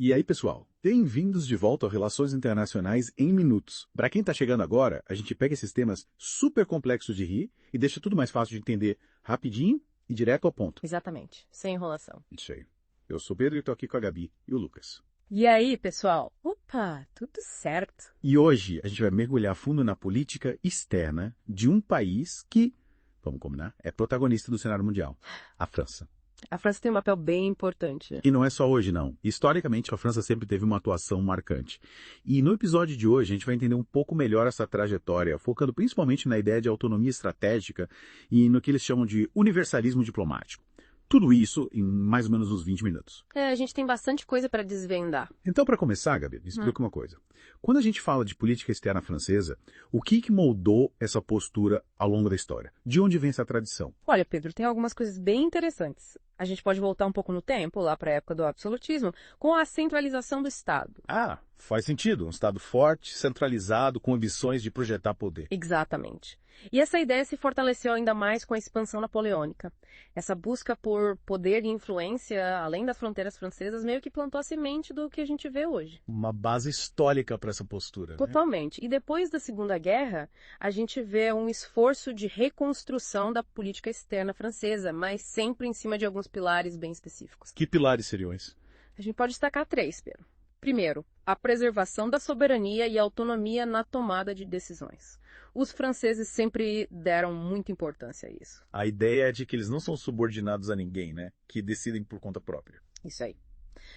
E aí, pessoal? Bem-vindos de volta ao Relações Internacionais em Minutos. Para quem está chegando agora, a gente pega esses temas super complexos de rir e deixa tudo mais fácil de entender rapidinho e direto ao ponto. Exatamente, sem enrolação. Isso aí. Eu sou o Pedro e estou aqui com a Gabi e o Lucas. E aí, pessoal? Opa, tudo certo. E hoje a gente vai mergulhar fundo na política externa de um país que, vamos combinar, é protagonista do cenário mundial, a França. A França tem um papel bem importante. E não é só hoje, não. Historicamente, a França sempre teve uma atuação marcante. E no episódio de hoje, a gente vai entender um pouco melhor essa trajetória, focando principalmente na ideia de autonomia estratégica e no que eles chamam de universalismo diplomático. Tudo isso em mais ou menos uns 20 minutos. A gente tem bastante coisa para desvendar. Então, para começar, Gabi, me explica uma coisa. Quando a gente fala de política externa francesa, o que moldou essa postura ao longo da história? De onde vem essa tradição? Olha, Pedro, tem algumas coisas bem interessantes. A gente pode voltar um pouco no tempo, lá para a época do absolutismo, com a centralização do Estado. Ah, faz sentido. Um Estado forte, centralizado, com ambições de projetar poder. Exatamente. E essa ideia se fortaleceu ainda mais com a expansão napoleônica. Essa busca por poder e influência, além das fronteiras francesas, meio que plantou a semente do que a gente vê hoje. Uma base histórica para essa postura. Totalmente. E depois da Segunda Guerra, a gente vê um esforço de reconstrução da política externa francesa, mas sempre em cima de alguns pilares bem específicos. Que pilares seriam esses? A gente pode destacar três, Pedro. Primeiro, a preservação da soberania e autonomia na tomada de decisões. Os franceses sempre deram muita importância a isso. A ideia é de que eles não são subordinados a ninguém, né? Que decidem por conta própria. Isso aí.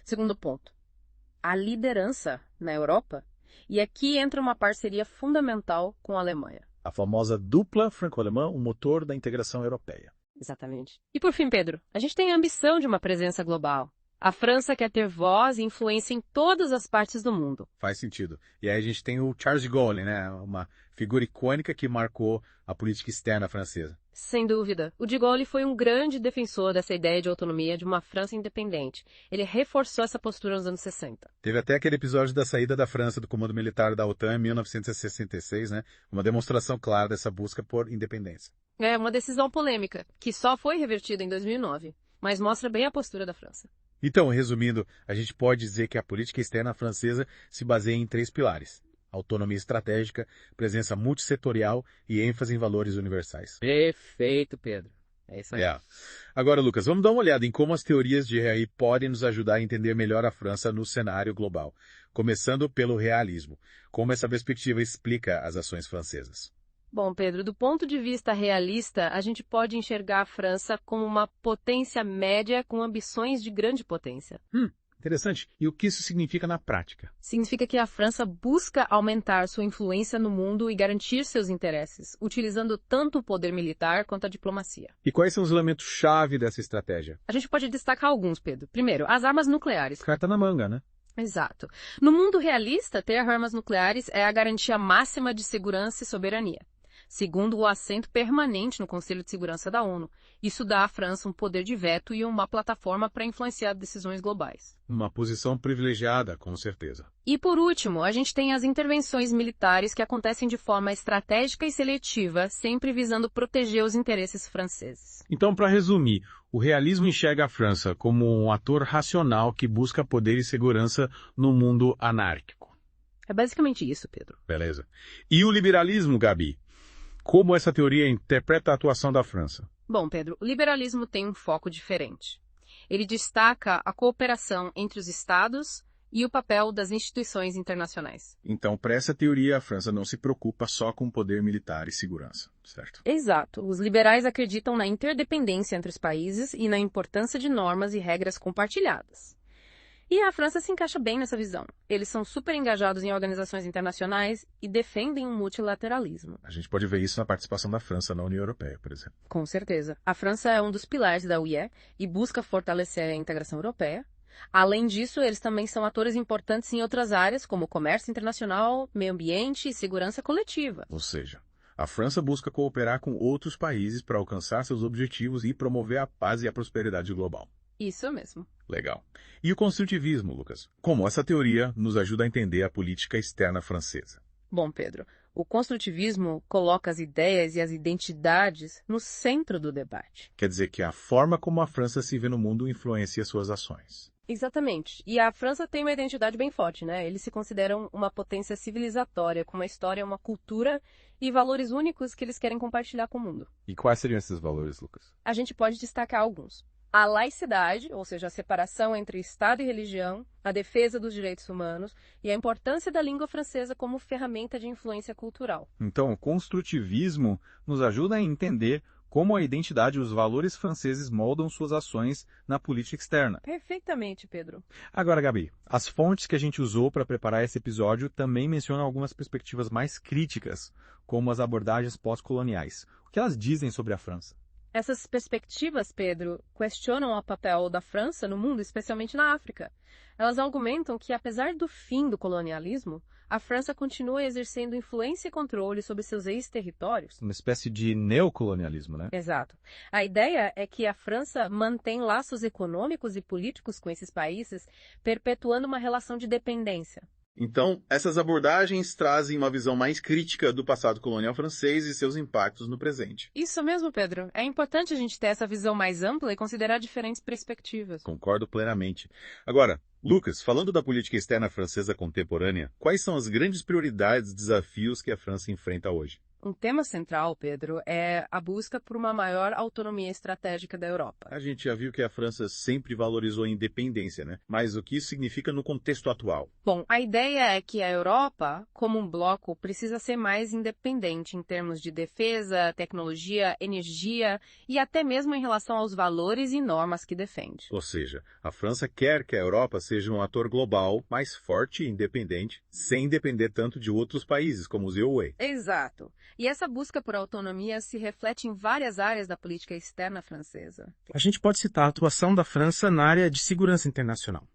Segundo ponto, a liderança na Europa. E aqui entra uma parceria fundamental com a Alemanha. A famosa dupla franco-alemã, o motor da integração europeia. Exatamente. E por fim, Pedro, a gente tem a ambição de uma presença global. A França quer ter voz e influência em todas as partes do mundo. Faz sentido. E aí a gente tem o Charles de Gaulle, né? Uma figura icônica que marcou a política externa francesa. Sem dúvida. O de Gaulle foi um grande defensor dessa ideia de autonomia de uma França independente. Ele reforçou essa postura nos anos 60. Teve até aquele episódio da saída da França do comando militar da OTAN em 1966, né? Uma demonstração clara dessa busca por independência. É uma decisão polêmica, que só foi revertida em 2009, mas mostra bem a postura da França. Então, resumindo, a gente pode dizer que a política externa francesa se baseia em três pilares: autonomia estratégica, presença multissetorial e ênfase em valores universais. Perfeito, Pedro. É isso aí. Agora, Lucas, vamos dar uma olhada em como as teorias de Rey podem nos ajudar a entender melhor a França no cenário global, começando pelo realismo. Como essa perspectiva explica as ações francesas? Bom, Pedro, do ponto de vista realista, a gente pode enxergar a França como uma potência média com ambições de grande potência. Interessante. E o que isso significa na prática? Significa que a França busca aumentar sua influência no mundo e garantir seus interesses, utilizando tanto o poder militar quanto a diplomacia. E quais são os elementos-chave dessa estratégia? A gente pode destacar alguns, Pedro. Primeiro, as armas nucleares. Carta na manga, né? Exato. No mundo realista, ter armas nucleares é a garantia máxima de segurança e soberania. Segundo, o assento permanente no Conselho de Segurança da ONU. Isso dá à França um poder de veto e uma plataforma para influenciar decisões globais. Uma posição privilegiada, com certeza. E por último, a gente tem as intervenções militares que acontecem de forma estratégica e seletiva, sempre visando proteger os interesses franceses. Então, para resumir, o realismo enxerga a França como um ator racional que busca poder e segurança no mundo anárquico. É basicamente isso, Pedro. Beleza. E o liberalismo, Gabi? Como essa teoria interpreta a atuação da França? Bom, Pedro, o liberalismo tem um foco diferente. Ele destaca a cooperação entre os Estados e o papel das instituições internacionais. Então, para essa teoria, a França não se preocupa só com poder militar e segurança, certo? Exato. Os liberais acreditam na interdependência entre os países e na importância de normas e regras compartilhadas. E a França se encaixa bem nessa visão. Eles são super engajados em organizações internacionais e defendem um multilateralismo. A gente pode ver isso na participação da França na União Europeia, por exemplo. Com certeza. A França é um dos pilares da UE e busca fortalecer a integração europeia. Além disso, eles também são atores importantes em outras áreas, como comércio internacional, meio ambiente e segurança coletiva. Ou seja, a França busca cooperar com outros países para alcançar seus objetivos e promover a paz e a prosperidade global. Isso mesmo. Legal. E o construtivismo, Lucas? Como essa teoria nos ajuda a entender a política externa francesa? Bom, Pedro, o construtivismo coloca as ideias e as identidades no centro do debate. Quer dizer que a forma como a França se vê no mundo influencia suas ações. Exatamente. E a França tem uma identidade bem forte, né? Eles se consideram uma potência civilizatória, com uma história, uma cultura e valores únicos que eles querem compartilhar com o mundo. E quais seriam esses valores, Lucas? A gente pode destacar alguns. A laicidade, ou seja, a separação entre Estado e religião, a defesa dos direitos humanos e a importância da língua francesa como ferramenta de influência cultural. Então, o construtivismo nos ajuda a entender como a identidade e os valores franceses moldam suas ações na política externa. Perfeitamente, Pedro. Agora, Gabi, as fontes que a gente usou para preparar esse episódio também mencionam algumas perspectivas mais críticas, como as abordagens pós-coloniais. O que elas dizem sobre a França? Essas perspectivas, Pedro, questionam o papel da França no mundo, especialmente na África. Elas argumentam que, apesar do fim do colonialismo, a França continua exercendo influência e controle sobre seus ex-territórios. Uma espécie de neocolonialismo, né? Exato. A ideia é que a França mantém laços econômicos e políticos com esses países, perpetuando uma relação de dependência. Então, essas abordagens trazem uma visão mais crítica do passado colonial francês e seus impactos no presente. Isso mesmo, Pedro. É importante a gente ter essa visão mais ampla e considerar diferentes perspectivas. Concordo plenamente. Agora, Lucas, falando da política externa francesa contemporânea, quais são as grandes prioridades e desafios que a França enfrenta hoje? Um tema central, Pedro, é a busca por uma maior autonomia estratégica da Europa. A gente já viu que a França sempre valorizou a independência, né? Mas o que isso significa no contexto atual? Bom, a ideia é que a Europa, como um bloco, precisa ser mais independente em termos de defesa, tecnologia, energia e até mesmo em relação aos valores e normas que defende. Ou seja, a França quer que a Europa seja um ator global mais forte e independente, sem depender tanto de outros países, como os EUA. Exato. E essa busca por autonomia se reflete em várias áreas da política externa francesa. A gente pode citar a atuação da França na área de segurança internacional.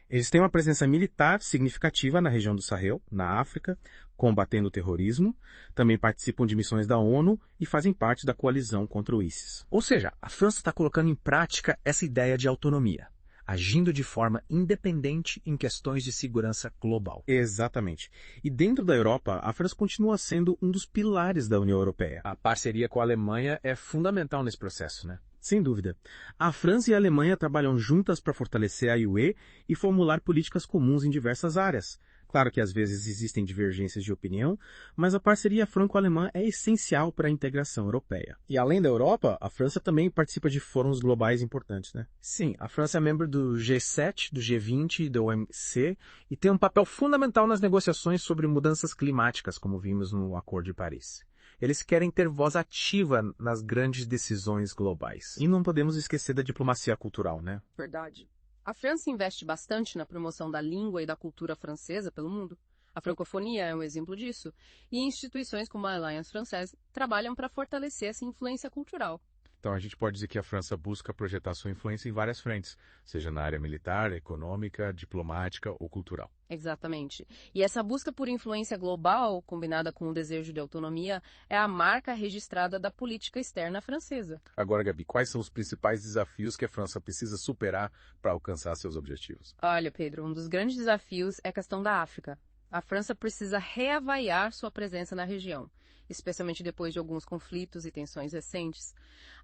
Eles têm uma presença militar significativa na região do Sahel, na África, combatendo o terrorismo, também participam de missões da ONU e fazem parte da coalizão contra o ISIS. Ou seja, a França está colocando em prática essa ideia de autonomia, agindo de forma independente em questões de segurança global. Exatamente. E dentro da Europa, a França continua sendo um dos pilares da União Europeia. A parceria com a Alemanha é fundamental nesse processo, né? Sem dúvida. A França e a Alemanha trabalham juntas para fortalecer a UE e formular políticas comuns em diversas áreas. Claro que às vezes existem divergências de opinião, mas a parceria franco-alemã é essencial para a integração europeia. E além da Europa, a França também participa de fóruns globais importantes, né? Sim, a França é membro do G7, do G20 e da OMC e tem um papel fundamental nas negociações sobre mudanças climáticas, como vimos no Acordo de Paris. Eles querem ter voz ativa nas grandes decisões globais. E não podemos esquecer da diplomacia cultural, né? Verdade. A França investe bastante na promoção da língua e da cultura francesa pelo mundo. A francofonia é um exemplo disso. E instituições como a Alliance Française trabalham para fortalecer essa influência cultural. Então a gente pode dizer que a França busca projetar sua influência em várias frentes, seja na área militar, econômica, diplomática ou cultural. Exatamente. E essa busca por influência global, combinada com o desejo de autonomia, é a marca registrada da política externa francesa. Agora, Gabi, quais são os principais desafios que a França precisa superar para alcançar seus objetivos? Olha, Pedro, um dos grandes desafios é a questão da África. A França precisa reavaliar sua presença na região, especialmente depois de alguns conflitos e tensões recentes.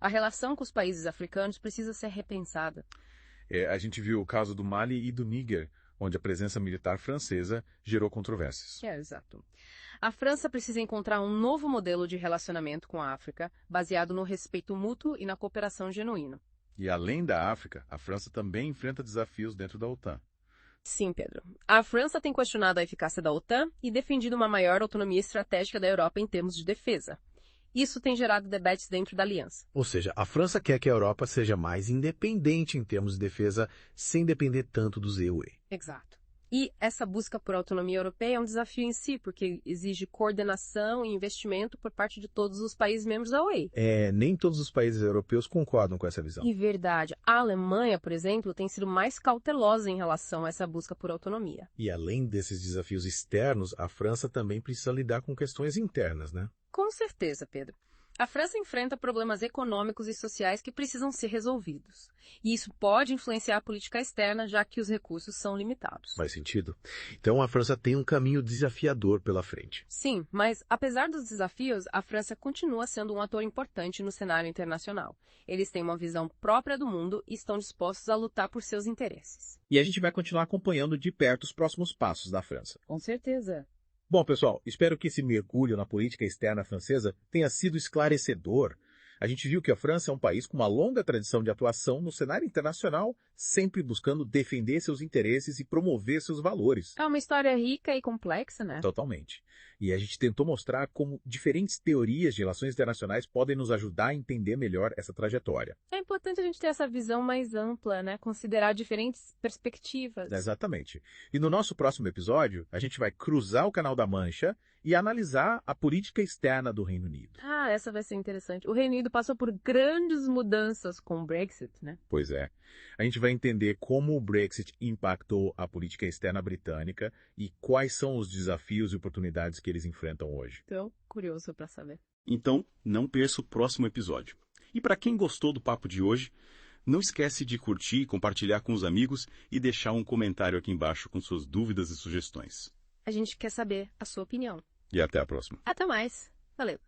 A relação com os países africanos precisa ser repensada. A gente viu o caso do Mali e do Níger, onde a presença militar francesa gerou controvérsias. Exato. A França precisa encontrar um novo modelo de relacionamento com a África, baseado no respeito mútuo e na cooperação genuína. E além da África, a França também enfrenta desafios dentro da OTAN. Sim, Pedro. A França tem questionado a eficácia da OTAN e defendido uma maior autonomia estratégica da Europa em termos de defesa. Isso tem gerado debates dentro da aliança. Ou seja, a França quer que a Europa seja mais independente em termos de defesa, sem depender tanto dos EUA. Exato. E essa busca por autonomia europeia é um desafio em si, porque exige coordenação e investimento por parte de todos os países membros da UE. Nem todos os países europeus concordam com essa visão. E verdade, a Alemanha, por exemplo, tem sido mais cautelosa em relação a essa busca por autonomia. E além desses desafios externos, a França também precisa lidar com questões internas, né? Com certeza, Pedro. A França enfrenta problemas econômicos e sociais que precisam ser resolvidos. E isso pode influenciar a política externa, já que os recursos são limitados. Faz sentido? Então a França tem um caminho desafiador pela frente. Sim, mas apesar dos desafios, a França continua sendo um ator importante no cenário internacional. Eles têm uma visão própria do mundo e estão dispostos a lutar por seus interesses. E a gente vai continuar acompanhando de perto os próximos passos da França. Com certeza. Bom, pessoal, espero que esse mergulho na política externa francesa tenha sido esclarecedor. A gente viu que a França é um país com uma longa tradição de atuação no cenário internacional, sempre buscando defender seus interesses e promover seus valores. É uma história rica e complexa, né? Totalmente. E a gente tentou mostrar como diferentes teorias de relações internacionais podem nos ajudar a entender melhor essa trajetória. É importante a gente ter essa visão mais ampla, né? Considerar diferentes perspectivas. Exatamente. E no nosso próximo episódio, a gente vai cruzar o Canal da Mancha e analisar a política externa do Reino Unido. Ah, essa vai ser interessante. O Reino Unido passou por grandes mudanças com o Brexit, né? Pois é. A gente vai entender como o Brexit impactou a política externa britânica e quais são os desafios e oportunidades que eles enfrentam hoje. Então, curioso para saber. Então, não perca o próximo episódio. E para quem gostou do papo de hoje, não esquece de curtir, compartilhar com os amigos e deixar um comentário aqui embaixo com suas dúvidas e sugestões. A gente quer saber a sua opinião. E até a próxima. Até mais. Valeu.